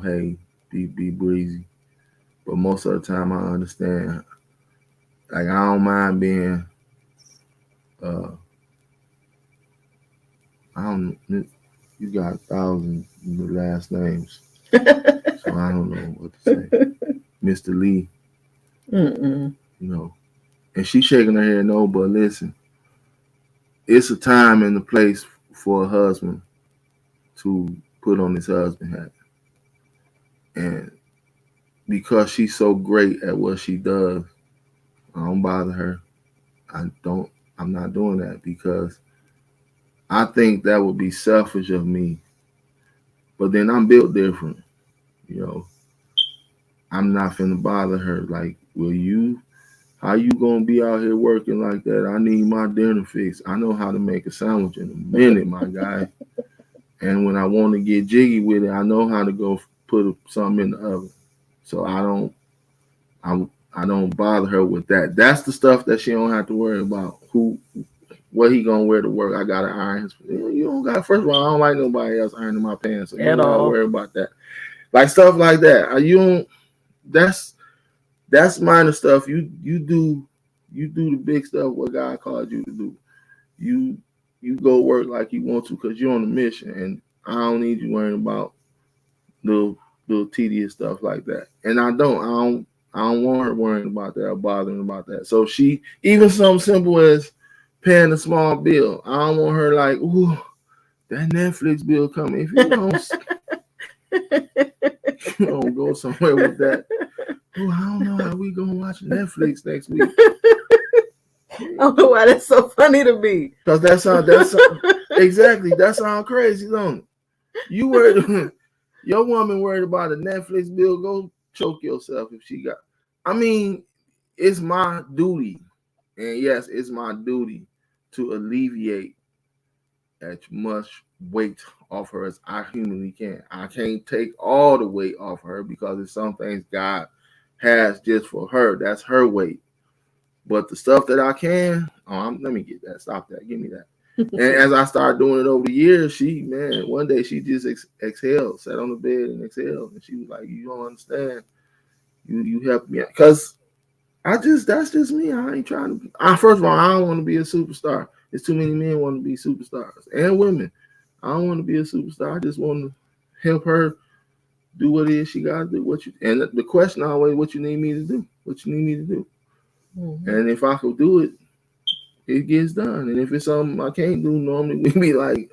hey, be breezy. But most of the time I understand. Like I don't mind being uh I don't you got thousands of last names. So I don't know what to say. Mr. Lee.
Mm-mm.
And she shaking her head no, but listen, it's a time and a place for a husband to put on his husband hat. And because she's so great at what she does, I don't bother her. I'm not doing that because I think that would be selfish of me. But then I'm built different. You know, I'm not finna bother her. Like, how you gonna be out here working like that? I need my dinner fixed. I know how to make a sandwich in a minute, my guy. And when I want to get jiggy with it, I know how to go put something in the oven. So I don't bother her with that. That's the stuff that she don't have to worry about. What he gonna wear to work? I gotta iron his. You don't got. First of all, I don't like nobody else ironing my pants, so you don't gotta worry about that. Like stuff like that. You don't. That's minor stuff. You do the big stuff. What God called you to do. You you go work like you want to because you're on a mission, and I don't need you worrying about little tedious stuff like that. And I don't want her worrying about that or bothering about that. So she even something simple as paying a small bill. I don't want her like, ooh, that Netflix bill coming. If you don't go somewhere with that, oh, I don't know how we gonna watch Netflix next week.
I don't know why that's so funny to me.
Because that's exactly that sounds crazy, don't it? You worried your woman worried about a Netflix bill, go choke yourself if she got. I mean, it's my duty, and yes, it's my duty to alleviate as much weight off her as I humanly can. I can't take all the weight off her because there's some things God has just for her. That's her weight. But the stuff that I can, let me get that. Stop that. Give me that. And as I started doing it over the years, one day she just exhaled, sat on the bed and exhaled. And she was like, you don't understand. You helped me out. Because that's just me. I ain't trying to. First of all, I don't want to be a superstar. There's too many men want to be superstars and women. I don't want to be a superstar. I just want to help her do what it is she got to do. And the question always, what you need me to do? What you need me to do? Mm-hmm. And if I could do it, it gets done. And if it's something I can't do, normally we be like,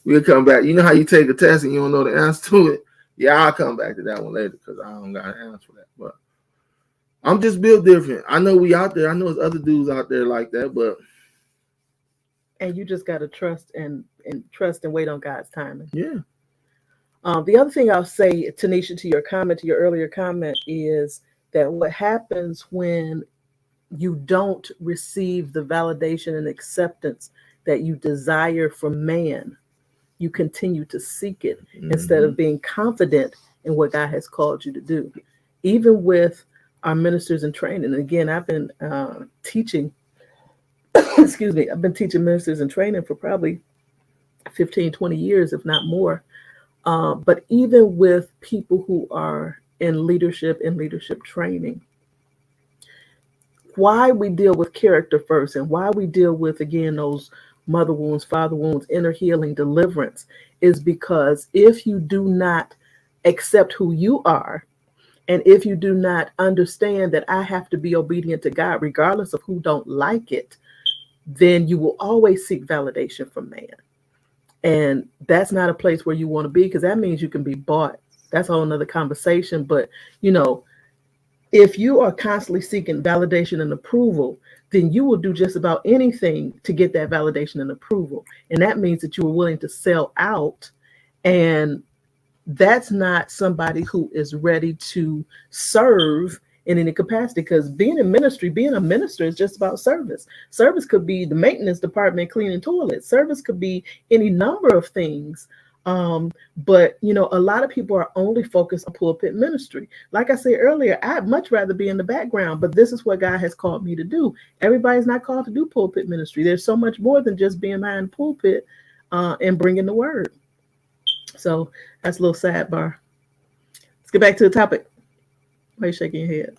we'll come back. You know how you take a test and you don't know the answer to it? Yeah, I'll come back to that one later because I don't got an answer for that. But I'm just built different. I know we out there. I know there's other dudes out there like that, but
And you just gotta trust and wait on God's timing.
yeah.
The other thing I'll say, Tanisha, to your comment, to your earlier comment, is that what happens when you don't receive the validation and acceptance that you desire from man, you continue to seek it instead
Mm-hmm.
of being confident in what God has called you to do. Even with our ministers in training, and again, I've been teaching, excuse me, I've been teaching ministers in training for probably 15, 20 years, if not more. But even with people who are in leadership and leadership training, why we deal with character first and why we deal with, again, those mother wounds, father wounds, inner healing, deliverance, is because if you do not accept who you are, and if you do not understand that I have to be obedient to God regardless of who don't like it, then you will always seek validation from man. And that's not a place where you want to be, because that means you can be bought. That's a whole nother conversation. But you know, if you are constantly seeking validation and approval, then you will do just about anything to get that validation and approval. And that means that you are willing to sell out. And that's not somebody who is ready to serve in any capacity, because being in ministry, being a minister is just about service. Service could be the maintenance department cleaning toilets. Service could be any number of things. But you know, a lot of people are only focused on pulpit ministry. Like I said earlier, I'd much rather be in the background, but this is what God has called me to do. Everybody's not called to do pulpit ministry. There's so much more than just being behind the pulpit and bringing the word. So that's a little sidebar. Let's get back to the topic. Why are you shaking your head?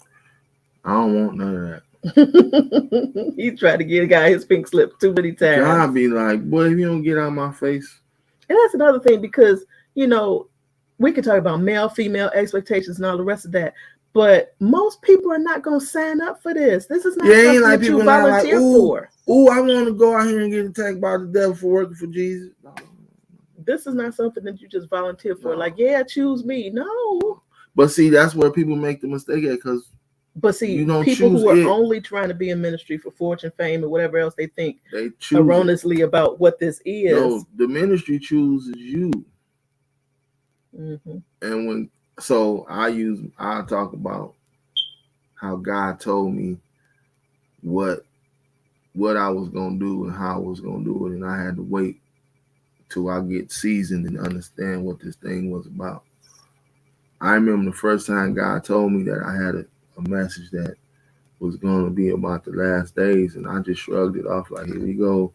I don't want none of that.
He tried to get a guy his pink slip too many times.
God be like, boy, if you don't get out of my face.
And that's another thing, because, you know, we could talk about male, female expectations and all the rest of that. But most people are not going to sign up for this. This is not
Yeah, ain't
something
like
that you
people not like,
volunteer for.
ooh, I want to go out here and get attacked by the devil for working for Jesus. No,
This is not something that you just volunteer for.
no.
Like, yeah, choose me. No.
But see, that's where people make the mistake at, because
But see,
you don't
people
choose
who are
it.
only trying to be in ministry for fortune, fame, or whatever else they think
They choose it.
erroneously about what this is.
No, the ministry chooses you.
Mm-hmm.
And I talk about how God told me what I was gonna do and how I was gonna do it, and I had to wait till I get seasoned and understand what this thing was about. I remember the first time God told me that I had a message that was gonna be about the last days, and I just shrugged it off like, here we go.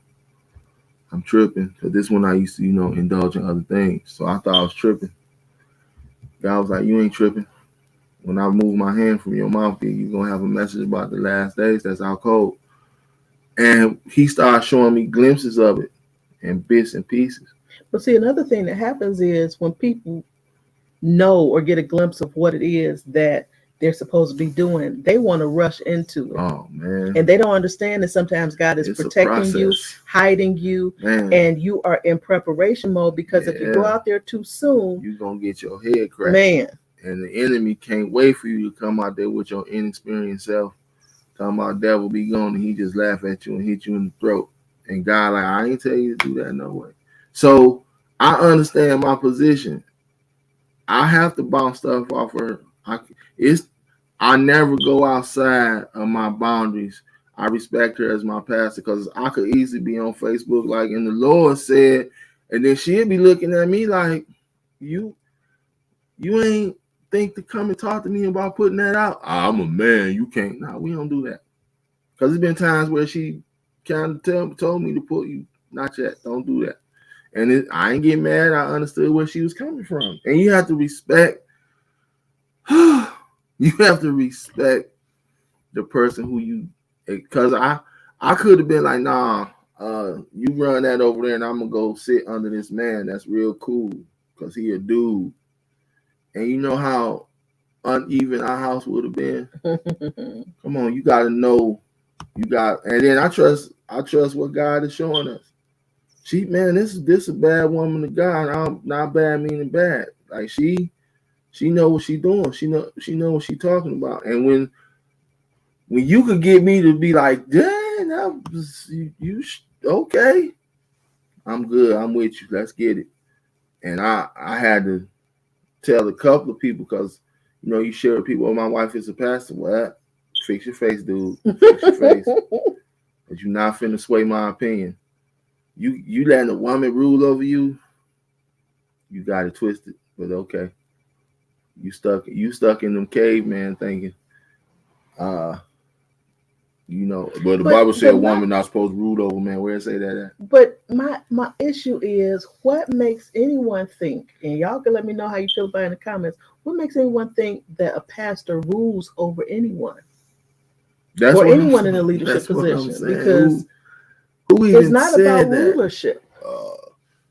I'm tripping, because this one I used to, indulge in other things. So I thought I was tripping. God was like, you ain't tripping. When I move my hand from your mouth, you're gonna have a message about the last days. That's our code. And he started showing me glimpses of it and bits and pieces.
But see, another thing that happens is when people know or get a glimpse of what it is that they're supposed to be doing, they want to rush into it.
Oh man.
And they don't understand that sometimes God is
It's
protecting you, hiding you,
man.
And you are in preparation mode, because if you go out there too soon,
you're gonna get your head cracked.
Man.
And the enemy can't wait for you to come out there with your inexperienced self. Talking about devil be gone, and he just laugh at you and hit you in the throat. And God like, I ain't tell you to do that no way. So I understand my position. I have to bounce stuff off her. I never go outside of my boundaries. I respect her as my pastor, because I could easily be on Facebook like, and the Lord said, and then she'd be looking at me like, you ain't think to come and talk to me about putting that out. I'm a man. You can't. No, we don't do that. Because there's been times where she kind of told me to put you, not yet. Don't do that. And I ain't get mad. I understood where she was coming from. And you have to respect. You have to respect the person who you. Because I could have been like, nah, you run that over there, and I'm gonna go sit under this man. That's real cool, because he a dude. And you know how uneven our house would have been. Come on, you got to know. And then I trust what God is showing us. This is a bad woman of God. I'm not bad meaning bad. Like she She know what she doing. She know what she talking about. And when you could get me to be like, dang, okay, I'm good. I'm with you. Let's get it. And I had to tell a couple of people because you share with people. Oh, my wife is a pastor. What? Fix your face, dude. Fix your face. Cause you're not finna sway my opinion. You letting a woman rule over you. You got it twisted. But okay, you stuck in them caveman thinking. Uh, but the Bible said a woman not supposed to rule over man. Where it say that at?
But my issue is what makes anyone think, and y'all can let me know how you feel about it in the comments. What makes anyone think that a pastor rules over anyone
That's
or
what
anyone in a leadership
that's what I'm
position?
saying.
Because
Who
it's
even
not about
said that?
rulership.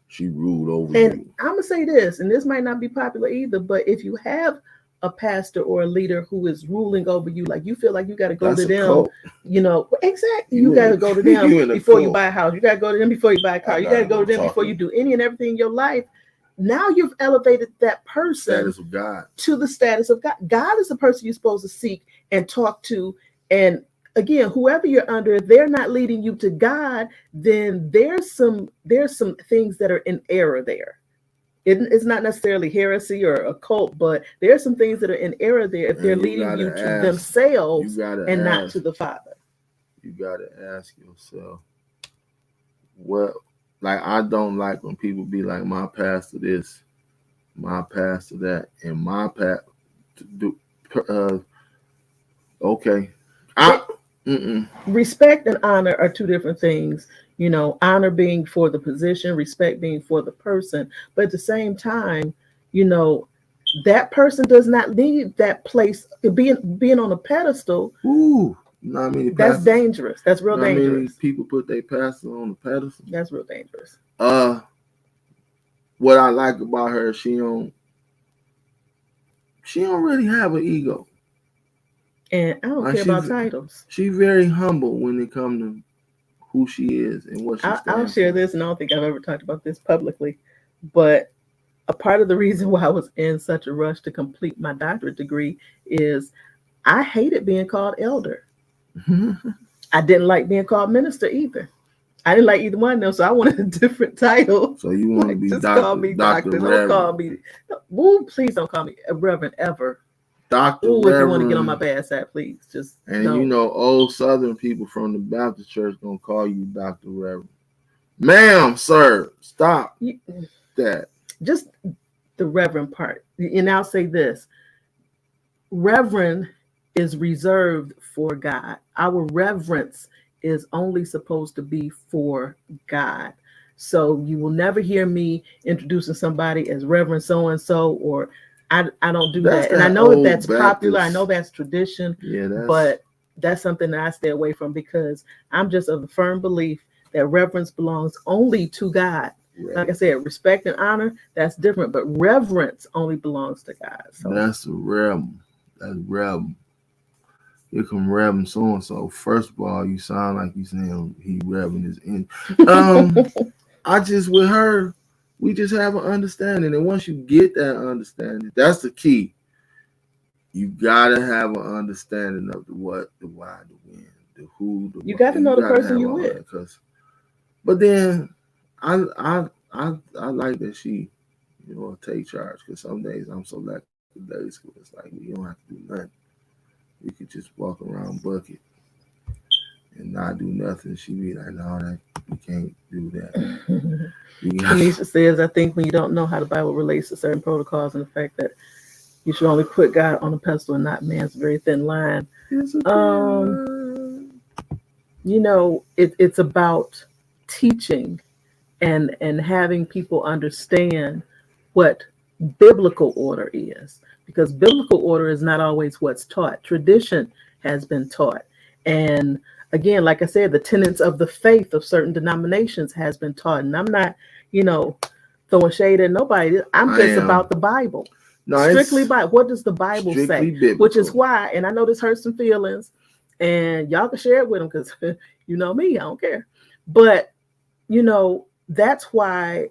She ruled over
And
you.
I'm gonna say this, and this might not be popular either, but if you have a pastor or a leader who is ruling over you, like you feel like you got to go
That's
to
a
them,
cult.
exactly, you
You
got
in
to
a
go to them
you in a
before you
cult.
buy a house. You got to go to them before you buy a car.
I
You got to
gotta
go
go
to them
talk
before
to
you do any and everything in your life. Now you've elevated that person
status of God.
to the status of God. God is the person you're supposed to seek and talk to. And again, whoever you're under, if they're not leading you to God, then there's some things that are in error there. It's not necessarily heresy or a cult, but there are some things that are in error there if they're
And
leading you to
you
themselves
gotta
and not
ask.
to the Father.
You gotta ask yourself what. Like I don't like when people be like, my pastor this, my pastor that, and my pat. Do okay. I.
Respect and honor are two different things. Honor being for the position, respect being for the person. But at the same time, you know, that person does not need that place. Being on a pedestal,
Ooh, not many
that's
pastors.
dangerous. That's real
Not many
dangerous.
people put their pastor on the pedestal.
That's real dangerous.
Uh, what I like about her, she don't really have an ego.
And I don't
Like
care about titles.
she's very humble when it comes to who she is and what she
I'll
stands
share
for.
this, and I don't think I've ever talked about this publicly, but a part of the reason why I was in such a rush to complete my doctorate degree is I hated being called elder. I didn't like being called minister either. I didn't like either one of them, so I wanted a different title.
So you want to
Like,
be
just call
Doctor
me
Doctor
doctor. Don't call
Reverend,
me. Ooh, please don't call me a reverend ever.
Doctor
Ooh, if you want to get on my
Reverend.
bad side, please just
And
don't.
old Southern people from the Baptist church gonna call you Doctor Reverend. Ma'am, sir, stop that.
Just the reverend part. And I'll say this: reverend is reserved for God. Our reverence is only supposed to be for God. So you will never hear me introducing somebody as Reverend so and so, or I don't do
That's
that. And I
that
know that
old
that's popular. I
Baptist.
know that's tradition,
Yeah,
but that's something that I stay away from because I'm just of the firm belief that reverence belongs only to God. Like I said, respect and honor, that's different, but reverence only belongs to God. So
that's a rebel. That's rebel. Here come Reverend so and so. First of all, you sound like you saying he Reverend is in. I just with her, we just have an understanding, and once you get that understanding, that's the key. You gotta have an understanding of the what, the why, the when, the who, the
you
what,
got to
and you
know the
gotta
person
have
you
all
with.
that. But then, I like that she, take charge. Because some days I'm so lackadaisical. It's like you don't have to do nothing. You could just walk around bucket and not do nothing. She be like, no, that you can't do that. You got
Tanisha says, I think when you don't know how the Bible relates to certain protocols and the fact that you should only put God on a pedestal and not man's very thin line. Um, it's about teaching and having people understand what biblical order is, because biblical order is not always what's taught. Tradition has been taught, and again, like I said, the tenets of the faith of certain denominations has been taught. And I'm not, you know, throwing shade at nobody. I'm
I
just
am.
about the Bible.
No,
Strictly
it's
by what does the Bible
strictly
say? Which is
biblical.
why, and I know this hurts some feelings, and y'all can share it with them because you know me, I don't care. But that's why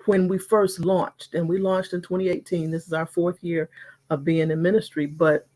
when we first launched, and we launched in 2018. This is our fourth year of being in ministry, but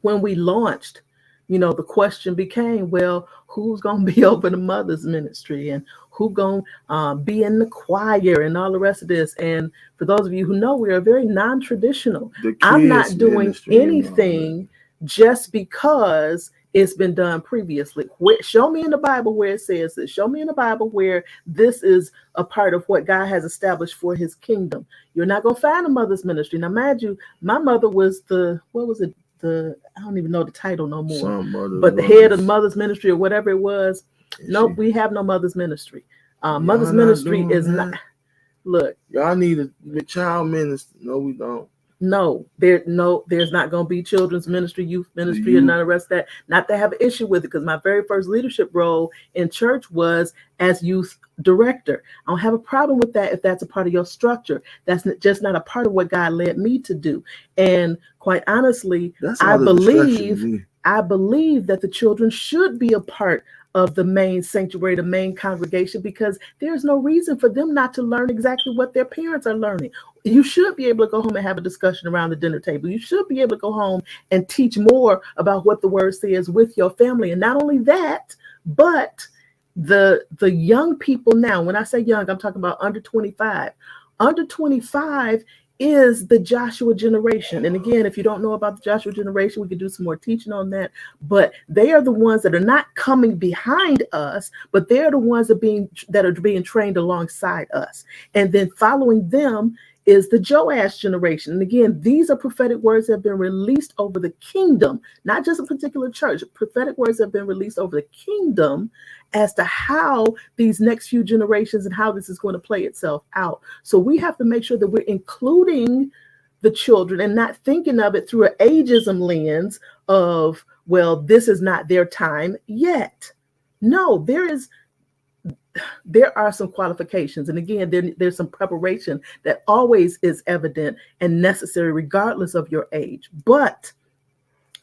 when we launched, the question became, well, who's going to be over the mother's ministry, and who going to be in the choir, and all the rest of this. And for those of you who know, we are very non-traditional.
The
I'm
kids
not doing
ministry and all that.
anything just because it's been done previously. Show me in the Bible where it says this. Show me in the Bible where this is a part of what God has established for his kingdom. You're not going to find a mother's ministry. Now, mind you, my mother was what was it? I don't even know the title no more,
Some other
but the head of the
mothers.
mother's ministry or whatever it was.
And
Nope, we have no mother's ministry.
y'all
Mother's
not
ministry
doing
is not.
that.
Look,
Y'all need a child minister. No, we don't.
there's not going to be children's ministry, youth
The
ministry, and
youth.
none of the rest of that. Not to have an issue with it, because my very first leadership role in church was as youth director. I don't have a problem with that if that's a part of your structure. That's just not a part of what God led me to do. And quite honestly,
That's
I
all the distraction to
believe
me.
I believe that the children should be a part of the main sanctuary, the main congregation, because there's no reason for them not to learn exactly what their parents are learning. You should be able to go home and have a discussion around the dinner table. You should be able to go home and teach more about what the word says with your family. And not only that, but the young people now, when I say young, I'm talking about under 25. Under 25 is the Joshua generation. And again, if you don't know about the Joshua generation, we could do some more teaching on that. But they are the ones that are not coming behind us, but they're the ones that are being trained alongside us. And then following them is the Joash generation. And again, these are prophetic words that have been released over the kingdom, not just a particular church. Prophetic words have been released over the kingdom as to how these next few generations and how this is going to play itself out. So we have to make sure that we're including the children and not thinking of it through an ageism lens of, well, this is not their time yet. No, there are some qualifications. And again, there's some preparation that always is evident and necessary, regardless of your age. But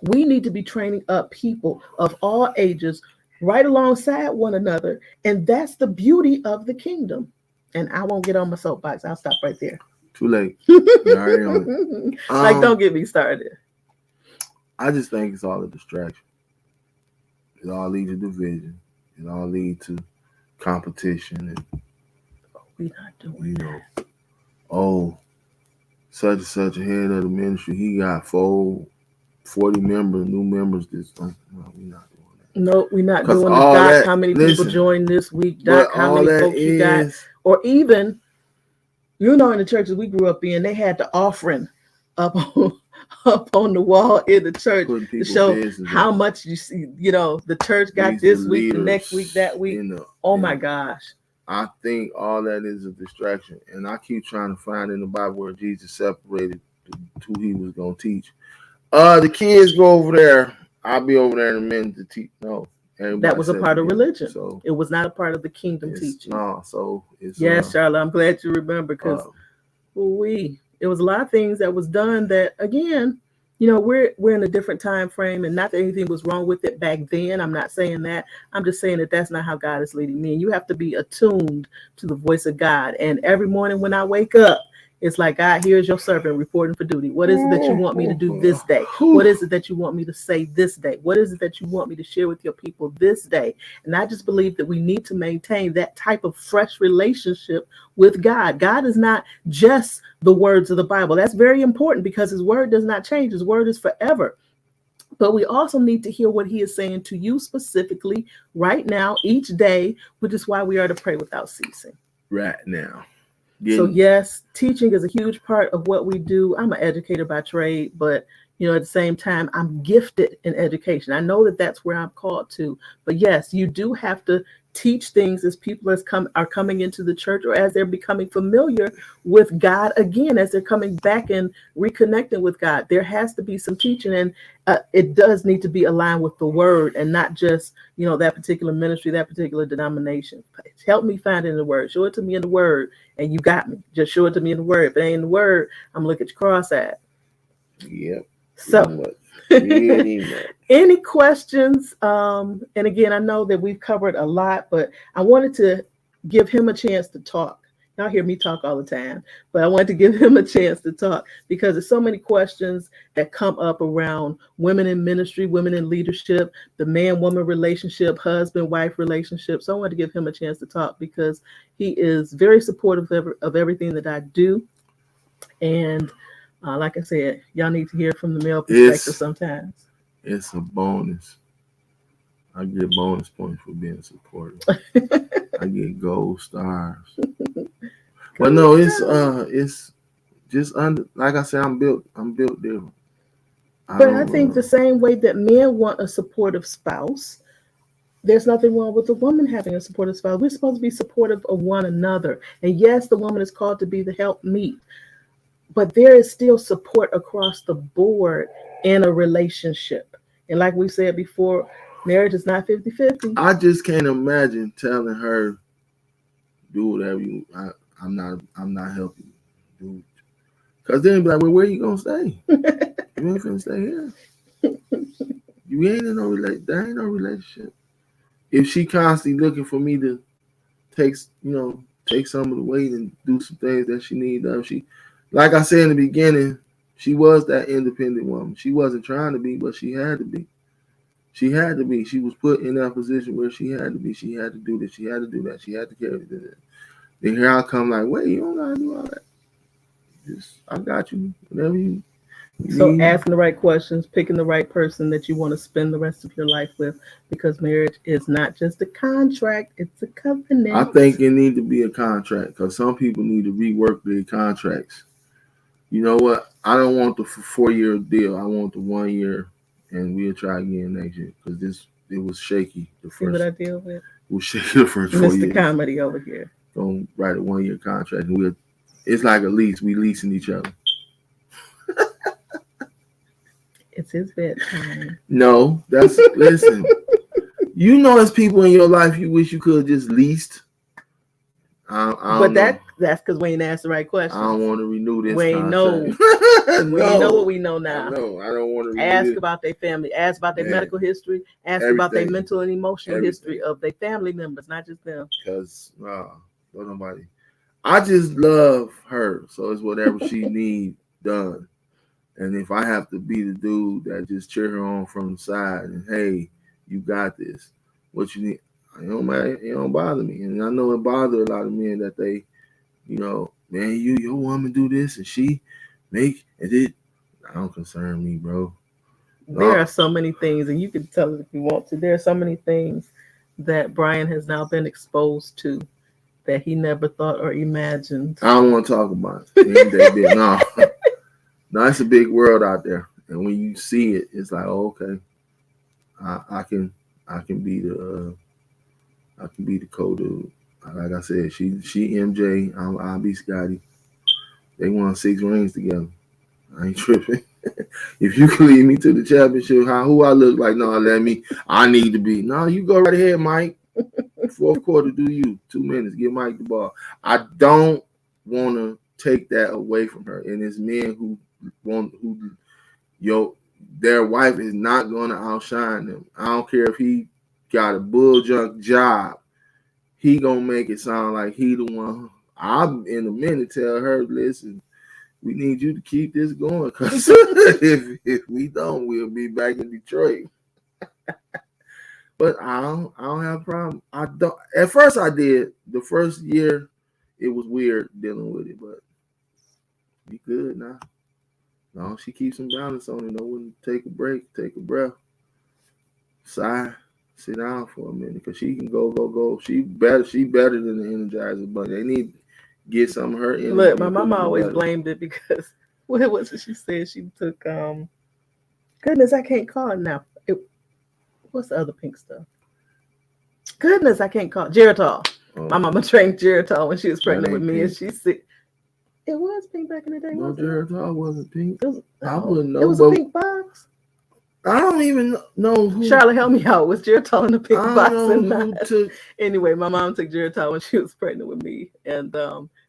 we need to be training up people of all ages right alongside one another. And that's the beauty of the kingdom. And I won't get on my soapbox. I'll stop right there.
Too late. You already on it.
Like, don't get me started.
I just think it's all a distraction. It all leads to division. It all leads to competition, and
We're not doing that.
Oh, such and such a head of the ministry, he got 40 members, new members. No, we're not doing that.
No, we're not
Because
doing the
all
doc.
that,
How many
listen,
people joined this week?
but
Doc, how
all
many
that
folks you got?
is,
Or even, in the churches we grew up in, they had the offering up on, up on the wall in the church
putting
to
people's
show
business
how
out.
much you see. The church got
These
this
the
week, the
leaders
next week, that week. Oh my gosh.
I think all that is a distraction. And I keep trying to find in the Bible where Jesus separated who he was going to teach. The kids go over there. I'll be over there in a minute to teach. No.
That was a part of religion.
So
it was not a part of the kingdom teaching.
No, so it's
yes, Charlotte, I'm glad you remember, because it was a lot of things that was done that, again, we're in a different time frame, and not that anything was wrong with it back then. I'm not saying that. I'm just saying that that's not how God is leading me. And you have to be attuned to the voice of God. And every morning when I wake up, it's like, God, here's your servant reporting for duty. What is it that you want me to do this day? What is it that you want me to say this day? What is it that you want me to share with your people this day? And I just believe that we need to maintain that type of fresh relationship with God. God is not just the words of the Bible. That's very important, because his word does not change. His word is forever. But we also need to hear what he is saying to you specifically right now, each day, which is why we are to pray without ceasing.
Right now.
So yes, teaching is a huge part of what we do. I'm an educator by trade, but at the same time, I'm gifted in education. I know that that's where I'm called to. But yes, you do have to teach things as people are coming into the church, or as they're becoming familiar with God again, as they're coming back and reconnecting with God. There has to be some teaching, and it does need to be aligned with the word, and not just that particular ministry, that particular denomination. Help me find it in the word. Show it to me in the word, and you got me. Just show it to me in the word. If it ain't in the word, I'm looking at you cross-eyed.
Yep.
So any questions? And again, I know that we've covered a lot, but I wanted to give him a chance to talk. Y'all hear me talk all the time, but I wanted to give him a chance to talk because there's so many questions that come up around women in ministry, women in leadership, the man-woman relationship, husband-wife relationship. So I wanted to give him a chance to talk because he is very supportive of everything that I do. And like I said, y'all need to hear from the male perspective
It's
sometimes.
it's a bonus. I get bonus points for being supportive. I get gold stars. But
Go
no,
girl.
it's just under, like I said, I'm built different. I
But I
don't
think the same way that men want a supportive spouse, there's nothing wrong with a woman having a supportive spouse. We're supposed to be supportive of one another. And yes, the woman is called to be the help meet, but there is still support across the board in a relationship. And like we said before, marriage is not 50-50.
I just can't imagine telling her do whatever you. I'm not helping you, dude. Cause then be like, well, where you gonna stay? You ain't finna stay here. You ain't in no relate. There ain't no relationship. If she constantly looking for me to take, take some of the weight and do some things that she need done, she, like I said in the beginning, she was that independent woman. She wasn't trying to be, but she had to be. She had to be. She was put in that position where she had to be. She had to do this. She had to do that. She had to carry this. Then here I come like, wait, you don't gotta do all that. Just I got you. Whatever you
So
need.
asking the right questions, picking the right person that you want to spend the rest of your life with, because marriage is not just a contract, it's a
I
covenant.
think it need to be a contract because some people need to rework their contracts. You know what? I don't want the 4 year deal. I want the 1 year, and we'll try again next year because this it was shaky the
See what
first.
I deal with?
It was shaky the first four
Mr.
years.
Comedy over here.
Gonna write a 1 year contract, and we'll. It's like a lease. We leasing each other.
It's his bedtime.
No, that's listen. You know, there's people in your life you wish you could just leased. I don't
But
know.
that's because we ain't asked the right
I don't
questions.
want to renew this
We ain't
contract.
know. We ain't know what
No,
we know
I
now.
know. I don't want to renew
Ask
this.
about their family. Ask about their
Man,
medical history. Ask about their
everything,
mental and emotional history
everything.
of their family members, not just them.
Cause don't nobody. I just love her, so it's whatever she need done. And if I have to be the dude that just cheer her on from the side and hey, you got this. What you need? It don't matter. It don't bother me. And I know it bothers a lot of men that they, man, your woman do this and she make and it. I don't concern me, bro.
There
No,
are so many things, and you can tell it if you want to. There are so many things that Brian has now been exposed to that he never thought or imagined.
I don't want to talk about it. They did. No, no, it's a big world out there, and when you see it, it's like, oh, okay, I can, I can be the co-dude. Like I said, she MJ, I'll be Scotty. They won 6 rings together. I ain't tripping. If you can lead me to the championship, who I look like? No, let me. I need to be. No, you go right ahead, Mike. Fourth quarter, do you 2 minutes? Give Mike the ball. I don't want to take that away from her. And it's men who yo their wife is not going to outshine them. I don't care if he got a bull junk job. He gonna make it sound like he the one. I'm in a minute tell her, listen, we need you to keep this going because if we don't, we'll be back in Detroit. But I don't have a problem. I don't. At first, I did. The first year, it was weird dealing with it, but we good now. No, she keeps some balance on it. Know when to take a break, take a breath, sigh, sit down for a minute because she can go, go, go. She better. She better than the Energizer Bunny. They need to get some of her
Look,
energy
my
and put
mama
it
always
together.
blamed it because what was it she said? She took goodness, I can't call it now. What's the other pink stuff? Goodness, I can't call it Geritol. My
Oh,
mama drank Geritol when she was
that
pregnant with
ain't
me, and
pink.
she said it was pink back in the day,
No,
wasn't it?
Jared Hall wasn't pink.
It was
I
no,
wouldn't
it
know,
was a
but
pink box.
I don't even know who.
Charlotte, help me out. Was Geritol in the
I
pink
don't
box
know
and not?
who took.
Anyway, my mom took Geritol when she was pregnant with me, and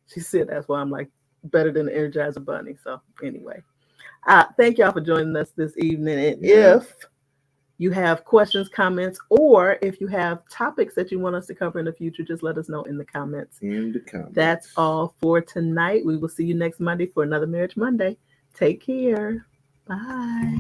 she said that's why I'm like better than the Energizer Bunny. So anyway, thank y'all for joining us this evening. And
Yeah,
if you have questions, comments, or if you have topics that you want us to cover in the future, just let us know in the comments.
In the comments.
That's all for tonight. We will see you next Monday for another Marriage Monday. Take care. Bye.